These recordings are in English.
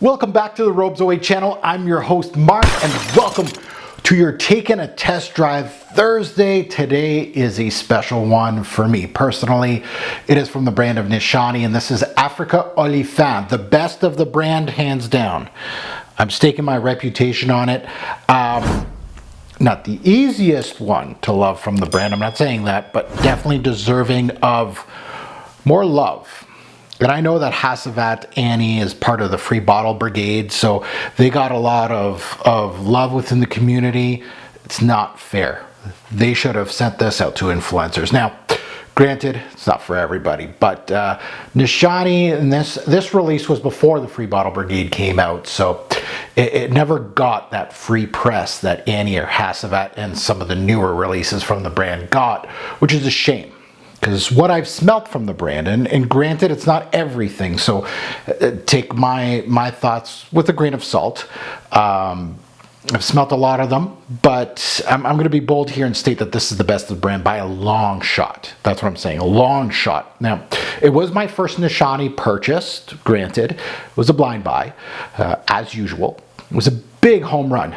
Welcome back to the Robes Away channel. I'm your host Mark and welcome to your Taking a Test Drive Thursday. Today is a special one for me personally. It is from the brand of Nishane and this is Afrika Olifant, the best of the brand hands down. I'm staking my reputation on it. Not the easiest one to love from the brand, I'm not saying that, but definitely deserving of more love. And I know that Hasavat Annie is part of the Free Bottle Brigade, so they got a lot of love within the community. It's not fair. They should have sent this out to influencers. Now, granted, it's not for everybody, but Nishane, and this release was before the Free Bottle Brigade came out, so it never got that free press that Annie or Hasavat and some of the newer releases from the brand got, which is a shame. Because what I've smelt from the brand, and granted it's not everything, so take my thoughts with a grain of salt. I've smelt a lot of them, but I'm going to be bold here and state that this is the best of the brand by a long shot. That's what I'm saying, a long shot. Now, it was my first Nishane purchase, granted. It was a blind buy, as usual. It was a big home run.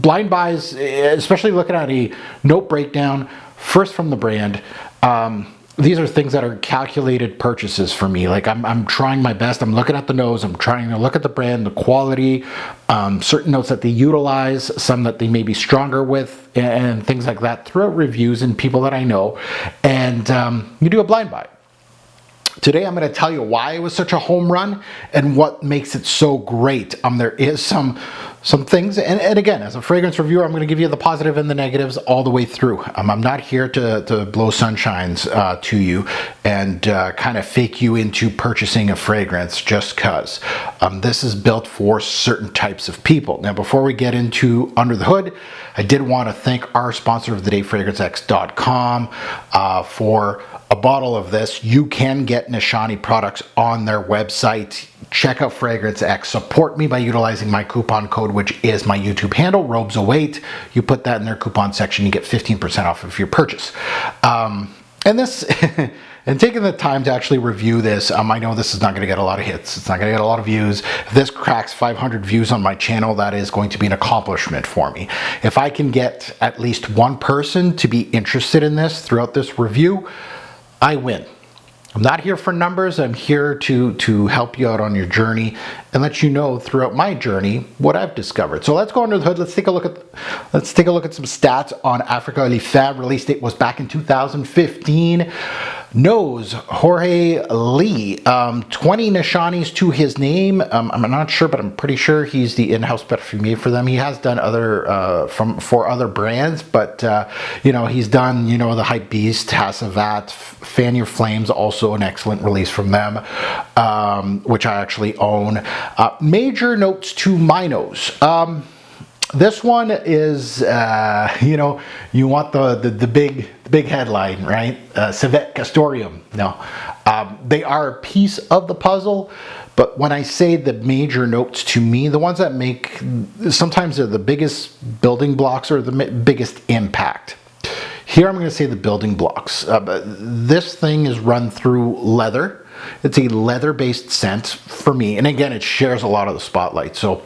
Blind buys, especially looking at a note breakdown, first from the brand, these are things that are calculated purchases for me. Like I'm trying my best. I'm looking at the nose. I'm trying to look at the brand, the quality, certain notes that they utilize, some that they may be stronger with, and things like that throughout reviews and people that I know. And you do a blind buy. Today I'm going to tell you why it was such a home run and what makes it so great. There is some things, and again, as a fragrance reviewer, I'm going to give you the positive and the negatives all the way through. I'm not here to blow sunshines to you and kind of fake you into purchasing a fragrance just because. This is built for certain types of people. Now, before we get into under the hood, I did want to thank our sponsor of the day, FragranceX.com, for a bottle of this. You can get Nishane products on their website. Check out Fragrance X. Support me by utilizing my coupon code, which is my YouTube handle, RobesAwait. You put that in their coupon section, you get 15% off of your purchase. And this, and taking the time to actually review this, I know this is not going to get a lot of hits. It's not going to get a lot of views. If this cracks 500 views on my channel, that is going to be an accomplishment for me. If I can get at least one person to be interested in this throughout this review, I win. I'm not here for numbers. I'm here to help you out on your journey and let you know throughout my journey what I've discovered. So let's go under the hood. Let's take a look at some stats on Afrika Olifant. Release date was back in 2015. Nose, Jorge Lee, 20 Nishanes to his name. I'm not sure, but I'm pretty sure he's the in-house perfumier for them. He has done other for other brands, but he's done the Hype Beast, Hasavat, Fan Your Flames, also an excellent release from them, which I actually own. Major notes to my nose. This one is, you want the big headline, right? Civet Castorium. No, they are a piece of the puzzle, but when I say the major notes to me, the ones that make, sometimes they're the biggest building blocks or the biggest impact. Here I'm going to say the building blocks. This thing is run through leather. It's a leather-based scent for me, and again, it shares a lot of the spotlight. So,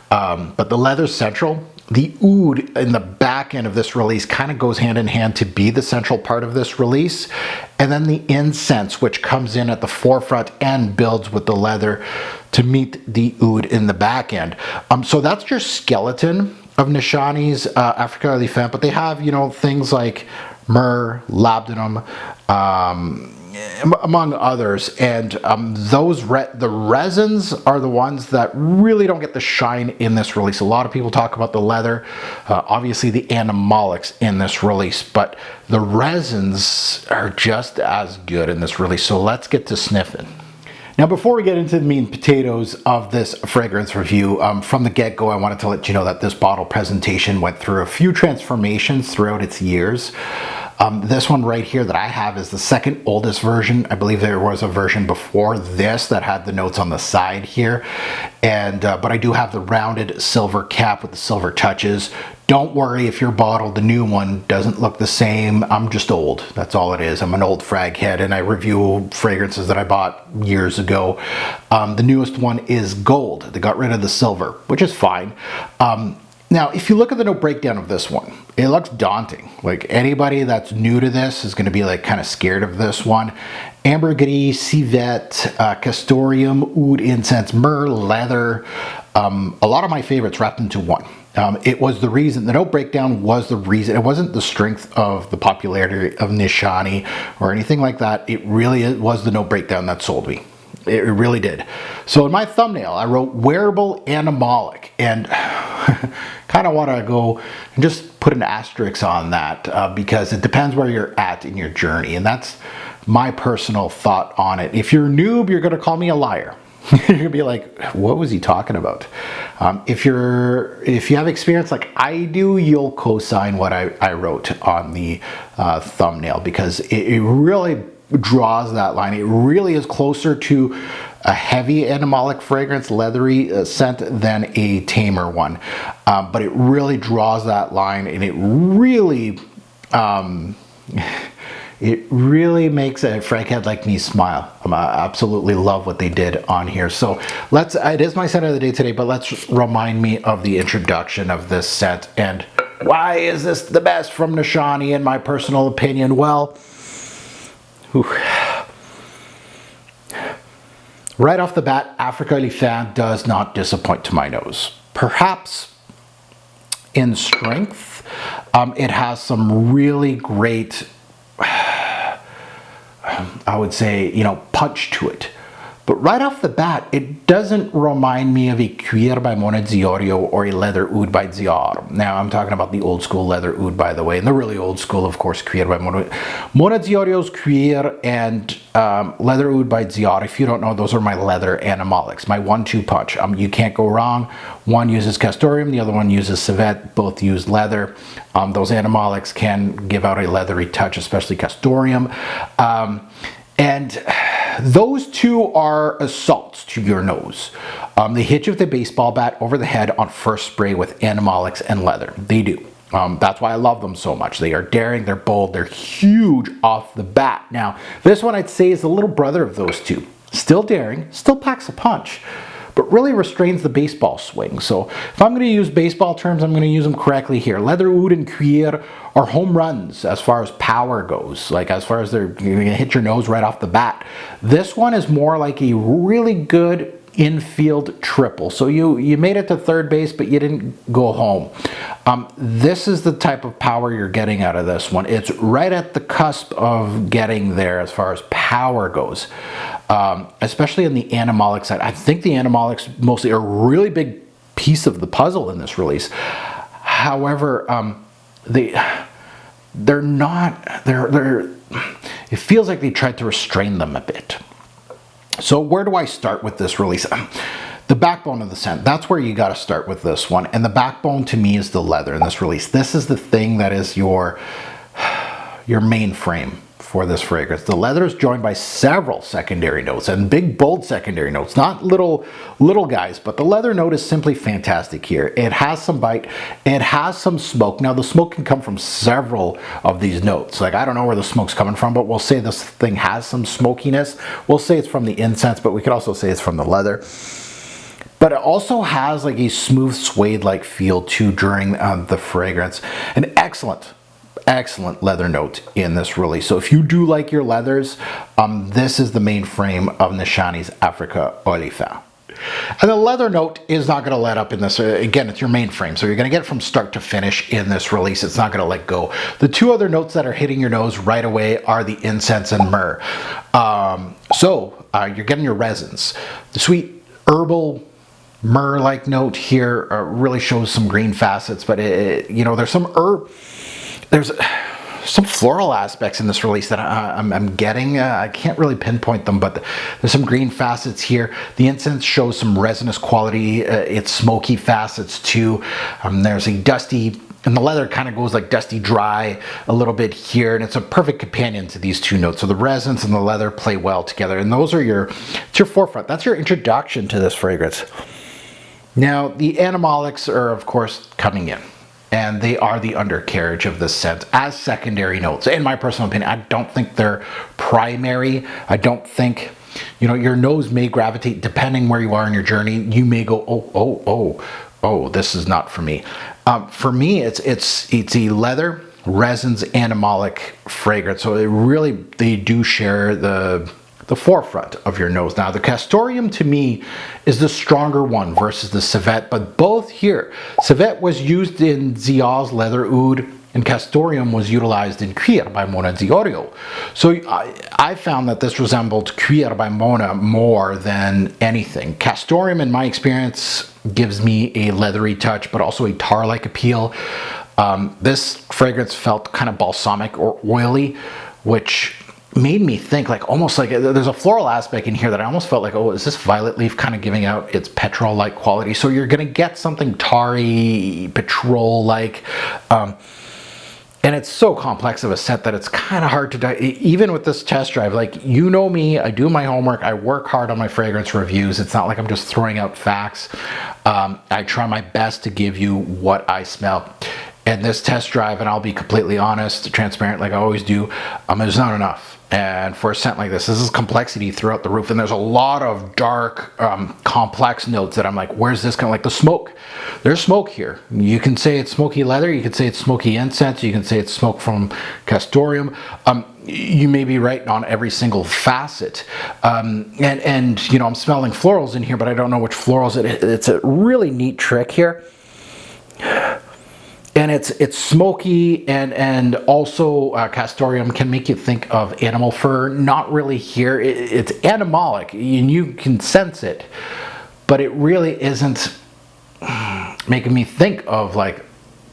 but the leather's central. The oud in the back end of this release kind of goes hand in hand to be the central part of this release, and then the incense, which comes in at the forefront and builds with the leather to meet the oud in the back end. So that's your skeleton of Nishane's Afrika Olifant, but they have things like myrrh, labdanum, among others, and the resins are the ones that really don't get the shine in this release. A lot of people talk about the leather, obviously the Animalics in this release, but the resins are just as good in this release. So let's get to sniffing. Now, before we get into the meat and potatoes of this fragrance review, from the get-go, I wanted to let you know that this bottle presentation went through a few transformations throughout its years. This one right here that I have is the second oldest version. I believe there was a version before this that had the notes on the side here. And but I do have the rounded silver cap with the silver touches. Don't worry if your bottle, the new one, doesn't look the same. I'm just old. That's all it is. I'm an old frag head, and I review fragrances that I bought years ago. The newest one is gold. They got rid of the silver, which is fine. Now, if you look at the note breakdown of this one, it looks daunting. Like, anybody that's new to this is going to be like kind of scared of this one. Ambergris, civet, castoreum, oud, incense, myrrh, leather. A lot of my favorites wrapped into one. It was the reason, the note breakdown was the reason. It wasn't the strength of the popularity of Nishane or anything like that. It really was the note breakdown that sold me. It really did. So in my thumbnail, I wrote wearable animalic, and kind of want to go and just put an asterisk on that because it depends where you're at in your journey, and that's my personal thought on it. If you're a noob, you're going to call me a liar. You're gonna be like, what was he talking about? If you have experience like I do, you'll co-sign what I wrote on the thumbnail, because it really draws that line. It really is closer to a heavy animalic fragrance, leathery scent, than a tamer one. But it really draws that line, and it really makes a frag head like me smile. I absolutely love what they did on here. So it is my scent of the day today, but let's remind me of the introduction of this scent and why is this the best from Nishane in my personal opinion. Well, right off the bat, Afrika Olifant does not disappoint to my nose. Perhaps in strength, it has some really great, I would say, punch to it. But right off the bat, it doesn't remind me of a cuir by Mona Ziorio or a leather oud by Ziar. Now, I'm talking about the old school leather oud, by the way, and the really old school, of course, cuir by Mona Ziorio's cuir and leather oud by Ziar. If you don't know, those are my leather animalics, my 1-2 punch. You can't go wrong. One uses castoreum, the other one uses civet. Both use leather. Those animalics can give out a leathery touch, especially castoreum. And those two are assaults to your nose. They hit you with a baseball bat over the head on first spray with animalics and leather. They do. That's why I love them so much. They are daring, they're bold, they're huge off the bat. Now, this one I'd say is the little brother of those two. Still daring, still packs a punch, but really restrains the baseball swing. So if I'm going to use baseball terms, I'm going to use them correctly here. Leather oud and cuir are home runs as far as power goes, like as far as you're going to hit your nose right off the bat. This one is more like a really good infield triple. So you made it to third base, but you didn't go home. This is the type of power you're getting out of this one. It's right at the cusp of getting there as far as power goes, especially in the animalic side. I think the animalics mostly are a really big piece of the puzzle in this release. However, they're not. It feels like they tried to restrain them a bit. So where do I start with this release? The backbone of the scent, that's where you got to start with this one. And the backbone to me is the leather in this release. This is the thing that is your main frame for this fragrance. The leather is joined by several secondary notes, and big bold secondary notes, not little guys, but the leather note is simply fantastic here. It has some bite, it has some smoke. Now the smoke can come from several of these notes. Like, I don't know where the smoke's coming from, but we'll say this thing has some smokiness. We'll say it's from the incense, but we could also say it's from the leather. But it also has like a smooth suede-like feel too during the fragrance. An excellent leather note in this release. So if you do like your leathers, this is the main frame of Nishane's Afrika Olifant. And the leather note is not going to let up in this. Again, it's your main frame, so you're going to get it from start to finish in this release. It's not going to let go. The two other notes that are hitting your nose right away are the incense and myrrh. You're getting your resins. The sweet herbal myrrh-like note here really shows some green facets, but there's some floral aspects in this release that I'm getting. I can't really pinpoint them, but there's some green facets here. The incense shows some resinous quality. It's smoky facets too. There's a dusty And the leather kind of goes like dusty dry a little bit here, and it's a perfect companion to these two notes. So the resins and the leather play well together, and those are it's your forefront. That's your introduction to this fragrance. Now, the Animalics are, of course, coming in, and they are the undercarriage of this scent as secondary notes. In my personal opinion, I don't think they're primary. I don't think, your nose may gravitate depending where you are in your journey. You may go, oh, this is not for me. For me, it's a leather, resins, animalic fragrance. So they do share the forefront of your nose. Now, the Castoreum to me is the stronger one versus the Civet, but both here. Civet was used in Zia's Leather Oud, and Castoreum was utilized in Cuir by Mona Ziorio. So I found that this resembled Cuir by Mona more than anything. Castoreum, in my experience, gives me a leathery touch, but also a tar-like appeal. This fragrance felt kind of balsamic or oily, which made me think almost like there's a floral aspect in here that I almost felt like, oh, is this violet leaf kind of giving out its petrol-like quality? So you're going to get something tarry, petrol-like. And it's so complex of a scent that it's kind of hard to even with this test drive. Me, I do my homework, I work hard on my fragrance reviews. It's not like I'm just throwing out facts. I try my best to give you what I smell. And this test drive, and I'll be completely honest, transparent like I always do, there's not enough. And for a scent like this is complexity throughout the roof. And there's a lot of dark, complex notes that I'm like, where's this kind of like the smoke? There's smoke here. You can say it's smoky leather. You can say it's smoky incense. You can say it's smoke from Castoreum. You may be right on every single facet. I'm smelling florals in here, but I don't know which florals it's a really neat trick here. And it's smoky, and also Castoreum can make you think of animal fur. Not really here. It's animalic, and you can sense it, but it really isn't making me think of like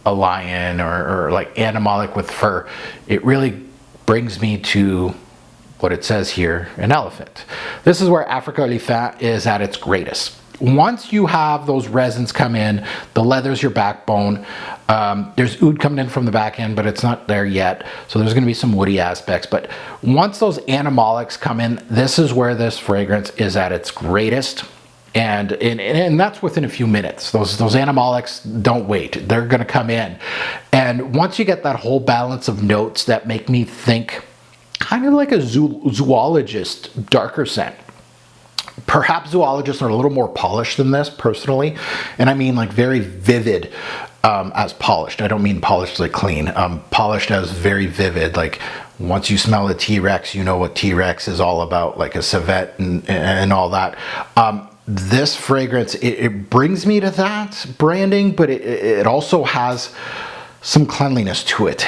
a lion or like animalic with fur. It really brings me to what it says here, an elephant. This is where Afrika Olifant is at its greatest. Once you have those resins come in, the leather's your backbone. There's oud coming in from the back end, but it's not there yet. So there's going to be some woody aspects. But once those animalics come in, this is where this fragrance is at its greatest. And that's within a few minutes. Those animalics don't wait. They're going to come in. And once you get that whole balance of notes that make me think kind of like a zoologist darker scent. Perhaps zoologists are a little more polished than this, personally. And I mean like very vivid as polished. I don't mean polished like clean. Polished as very vivid. Like once you smell a T-Rex, you know what T-Rex is all about, like a civet and all that. This fragrance, it brings me to that branding, but it also has some cleanliness to it.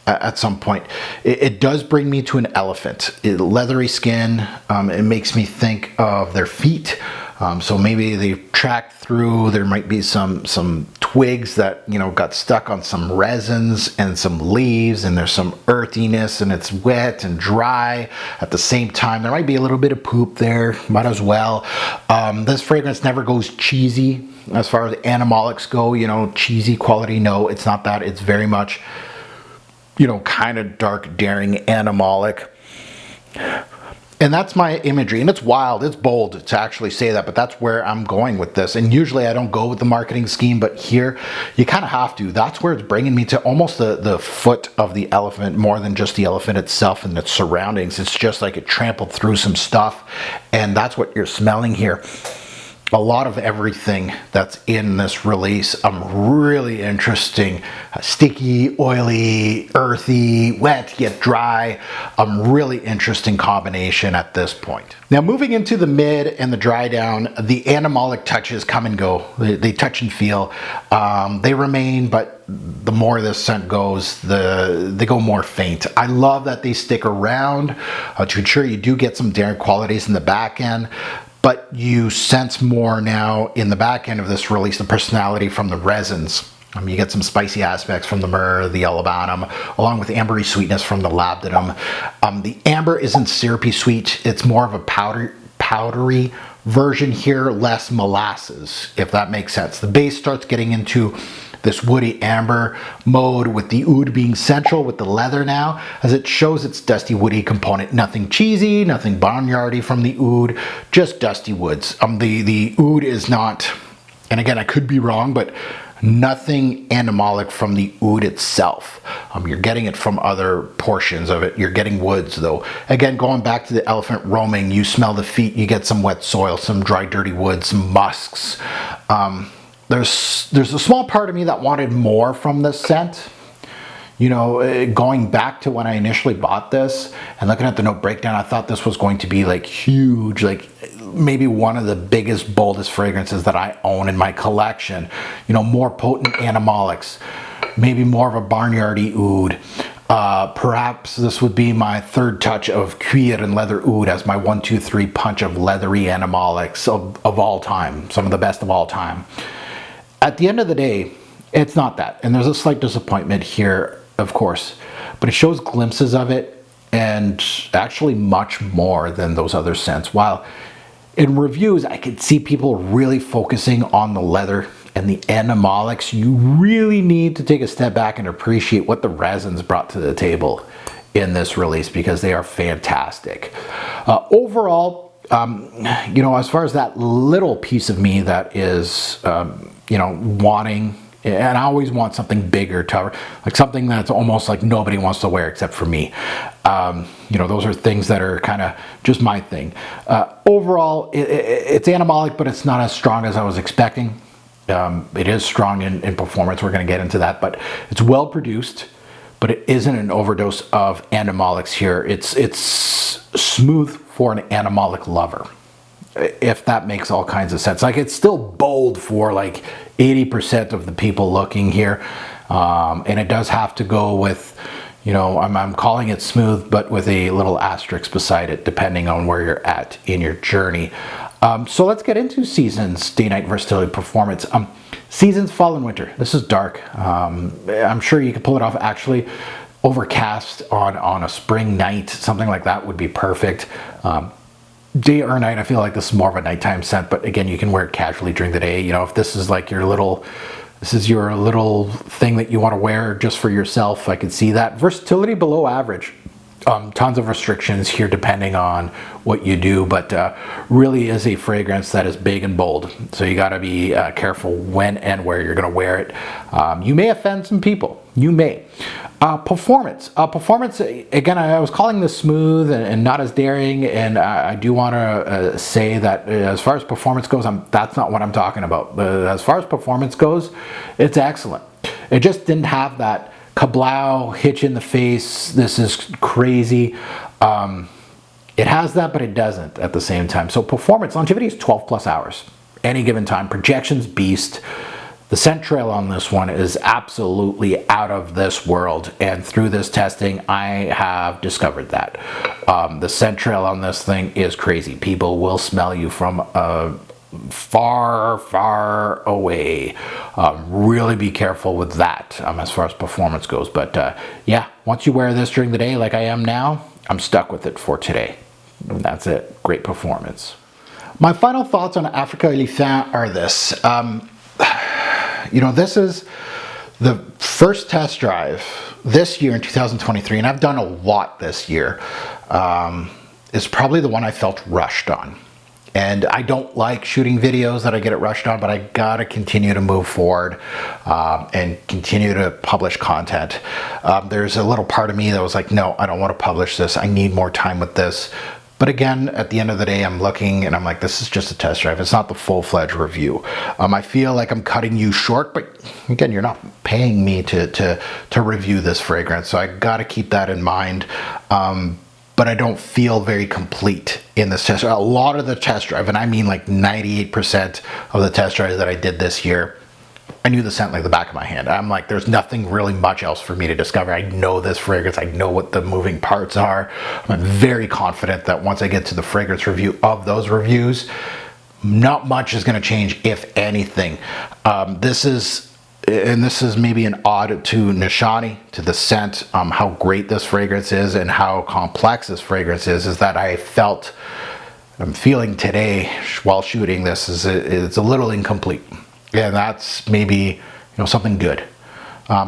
At some point, it does bring me to an elephant. Leathery skin. It makes me think of their feet. So maybe they tracked through. There might be some twigs that got stuck on some resins and some leaves, and there's some earthiness, and it's wet and dry at the same time. There might be a little bit of poop there. Might as well. This fragrance never goes cheesy as far as animalics go. Cheesy quality. No, it's not that. It's very much kind of dark, daring, animalic. And that's my imagery. And it's wild, it's bold to actually say that, but that's where I'm going with this. And usually I don't go with the marketing scheme, but here you kind of have to. That's where it's bringing me to almost the foot of the elephant, more than just the elephant itself and its surroundings. It's just like it trampled through some stuff, and that's what you're smelling here. A lot of everything that's in this release, really interesting, sticky, oily, earthy, wet yet dry, really interesting combination at this point. Now moving into the mid and the dry down, the animalic touches come and go. They touch and feel. They remain, but the more this scent goes, they go more faint. I love that they stick around to ensure you do get some daring qualities in the back end. But you sense more now in the back end of this release, the personality from the resins. You get some spicy aspects from the myrrh, the olibanum, along with ambery sweetness from the labdanum. The amber isn't syrupy sweet. It's more of a powdery version here, less molasses, if that makes sense. The base starts getting into this woody amber mode with the oud being central with the leather now, as it shows its dusty woody component. Nothing cheesy, nothing barnyardy from the oud, just dusty woods. The oud is not, and again, I could be wrong, but nothing animalic from the oud itself. You're getting it from other portions of it. You're getting woods though. Again, going back to the elephant roaming, you smell the feet, you get some wet soil, some dry, dirty wood, some musks. There's a small part of me that wanted more from this scent. You know, going back to when I initially bought this and looking at the note breakdown, I thought this was going to be like huge, like maybe one of the biggest, boldest fragrances that I own in my collection. You know, more potent animalics, maybe more of a barnyardy oud. Perhaps this would be my third touch of cuir and leather oud as my 1, 2, 3 punch of leathery animalics of all time, some of the best of all time. At the end of the day, it's not that. And there's a slight disappointment here, of course, but it shows glimpses of it and actually much more than those other scents. While in reviews, I could see people really focusing on the leather and the animalics, you really need to take a step back and appreciate what the resins brought to the table in this release, because they are fantastic. Overall, you know, as far as that little piece of me that is, you know, wanting, and I always want something bigger to, like something that's almost like nobody wants to wear except for me. You know, those are things that are kind of just my thing. Overall, it's animalic, but it's not as strong as I was expecting. It is strong in performance. We're going to get into that, but it's well produced, but it isn't an overdose of animalics here. It's smooth for an animalic lover, if that makes all kinds of sense. Like, it's still bold for like 80% of the people looking here, and it does have to go with, you know, I'm calling it smooth, but with a little asterisk beside it, depending on where you're at in your journey. So let's get into seasons, day-night versatility, performance. Seasons, fall and winter. This is dark. I'm sure you could pull it off actually overcast on a spring night. Something like that would be perfect. Day or night, I feel like this is more of a nighttime scent, but again, you can wear it casually during the day. You know, if this is like your little, this is your little thing that you want to wear just for yourself, I could see that. Versatility below average. Tons of restrictions here depending on what you do, but really is a fragrance that is big and bold. So you got to be careful when and where you're going to wear it. You may offend some people. You may. Performance. Performance, again, I was calling this smooth and not as daring, and I do want to say that as far as performance goes, that's not what I'm talking about. As far as performance goes, it's excellent. It just didn't have that kablow, hitch in the face, this is crazy. It has that, but it doesn't at the same time. So performance, longevity is 12 plus hours, any given time. Projections, beast. The scent trail on this one is absolutely out of this world, and through this testing, I have discovered that. The scent trail on this thing is crazy. People will smell you from far, far away. Really be careful with that as far as performance goes. But yeah, once you wear this during the day like I am now, I'm stuck with it for today. And that's it. Great performance. My final thoughts on Afrika Olifant are this. You know, this is the first test drive this year in 2023, and I've done a lot this year, is probably the one I felt rushed on. And I don't like shooting videos that I get it rushed on, but I gotta continue to move forward and continue to publish content. There's a little part of me that was like, no, I don't want to publish this. I need more time with this. But again, at the end of the day, I'm looking and I'm like, this is just a test drive. It's not the full-fledged review. I feel like I'm cutting you short, but again, you're not paying me to review this fragrance. So I gotta keep that in mind. But I don't feel very complete in this test drive. A lot of the test drive, and I mean like 98% of the test drives that I did this year, I knew the scent like the back of my hand. I'm like, there's nothing really much else for me to discover. I know this fragrance. I know what the moving parts are. I'm very confident that once I get to the fragrance review of those reviews, not much is going to change, if anything. This is maybe an ode to Nishane, to the scent, how great this fragrance is and how complex this fragrance is that I'm feeling today while shooting this is it's a little incomplete. And that's maybe, something good.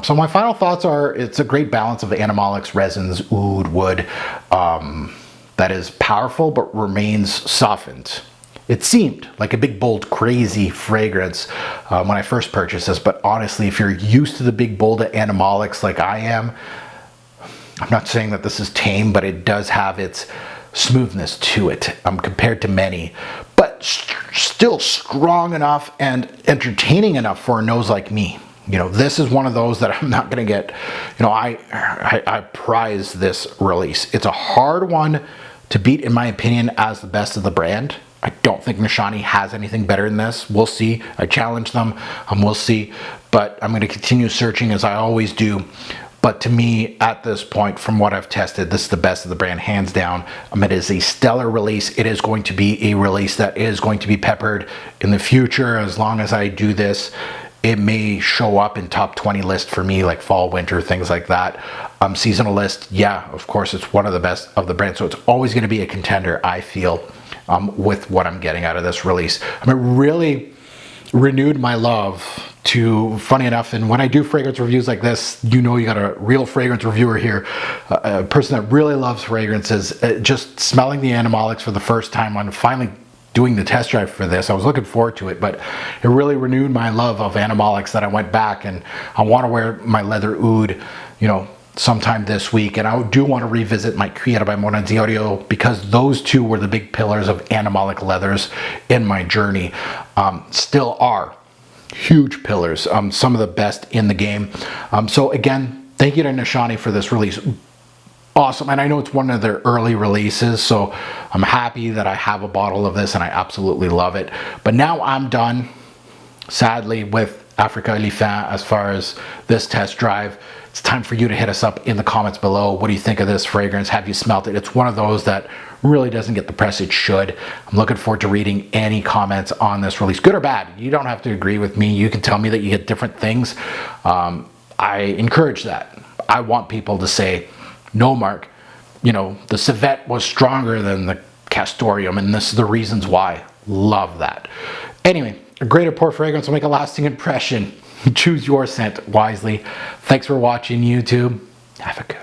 So my final thoughts are, it's a great balance of Animalic's resins, oud, wood, that is powerful but remains softened. It seemed like a big, bold, crazy fragrance when I first purchased this, but honestly, if you're used to the big, bold Animalics like I am, I'm not saying that this is tame, but it does have its smoothness to it compared to many, but still strong enough and entertaining enough for a nose like me. This is one of those that I'm not going to get, I prize this release. It's a hard one to beat, in my opinion, as the best of the brand. I don't think Nishane has anything better than this. We'll see. I challenge them. We'll see. But I'm going to continue searching as I always do. But to me, at this point, from what I've tested, this is the best of the brand, hands down. It is a stellar release. It is going to be a release that is going to be peppered in the future. As long as I do this, it may show up in top 20 list for me, like fall, winter, things like that. Seasonal list, yeah, of course, it's one of the best of the brand. So it's always going to be a contender, I feel, with what I'm getting out of this release. It really renewed my love to, funny enough, and when I do fragrance reviews like this, you got a real fragrance reviewer here, a person that really loves fragrances. Just smelling the Animalics for the first time on finally doing the test drive for this, I was looking forward to it, but it really renewed my love of Animalics, that I went back and I want to wear my leather oud, sometime this week. And I do want to revisit my Criada by Monadiorio, because those two were the big pillars of Animalic leathers in my journey. Still are huge pillars, some of the best in the game. So again, thank you to Nishane for this release. Awesome. And I know it's one of their early releases, so I'm happy that I have a bottle of this and I absolutely love it. But now I'm done, sadly, with Afrika Olifant as far as this test drive. It's time for you to hit us up in the comments below. What do you think of this fragrance? Have you smelt it? It's one of those that really doesn't get the press it should. I'm looking forward to reading any comments on this release, good or bad. You don't have to agree with me. You can tell me that you get different things. I encourage that. I want people to say, no, Mark, the civet was stronger than the castoreum, and this is the reasons why. Love that. Anyway, a great pour fragrance will make a lasting impression. Choose your scent wisely. Thanks for watching, YouTube. Have a good